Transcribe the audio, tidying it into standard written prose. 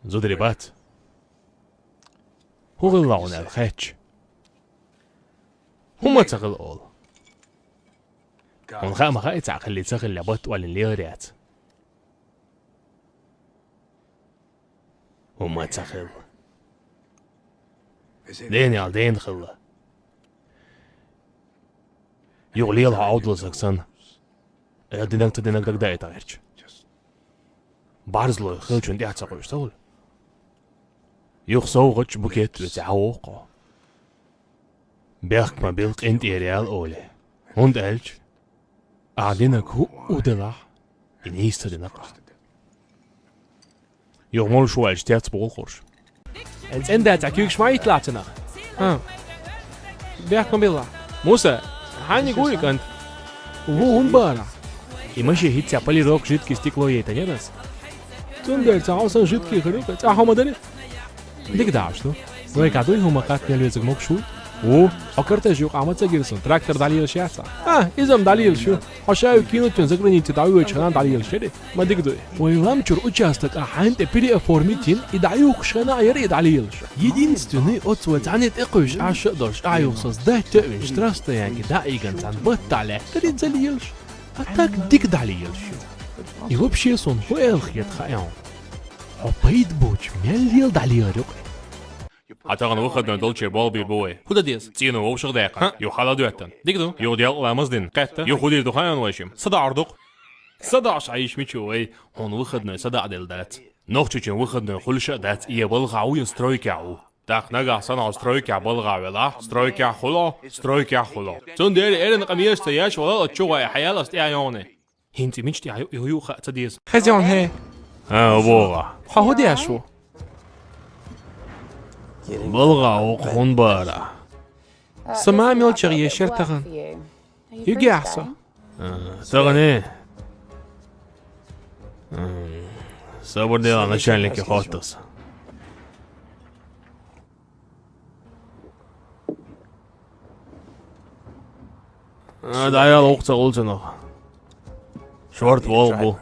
Зударий бат. Хугыллаун алхач. Хума цагыл ол. Он хамаха ицахли цагыл бат валин лиорят. Хума цагыл. Daniel deen khilla. Юглил хаудлсаксан. Эдинак дагдай таарч. Барзло хылчун дэцаа гойсоо. Юхсоогч букет зааоко. Bergma bilk in ideal ole. Und elch. Adinак udela. In easter dinaka. Jomol scho als terts bolgors. Ens enda ta kyk smait laten. Bergma billa. Musa, hani гуйкант. Вон бара. И мыши хитя полирок жидкий стекло ей танерас. Тундер цаусан жидкий хрюк, а хамадани. Дигдашну. Вы кадуй хума кат нелезг мокшу. О, акартаж юк амаца гирсон. Трактор далил шяца. Изам далил шу. Ашаю кинутен за границей даю чана далил шеди. Ма дигдуй. Ойлам чур участок аханте переоформитин и даю шана яри далил шу. Единственный отсватанет экуш аш дош аю создать инстрастаянги да иган баттале. Трид залил шу. А так дик далил шу. И вообще сон хуэлхет хаян. Опейт боч мелил далил рук. Атаган выходной долче бол бир бой. Куда дес? Тину обшык дайка. Ю хала дуэттен. Дигду. Ю дел ламаздин. Катта. Ю худир духаян вайшим. Садардук. Садаш айш мичуэй. Он выходной сададел дат. Нох чучин выходной хульша дат. И был гауин стройкяу. Так нага сана стройкя был гавела. Стройкя хуло. Стройкя хуло. Тун дери эрен камиеш таяш вала чугай хаялас тяйоне. Хинти мичти аю ю хата дес. Хазян хе. Бога. Хахудяшу. Болга окун бара. Сама мелчер ешер таган. Югяса. Тагане. Собор дела начальники хотас. Даял оқса олжанов. Шорт бол бұл.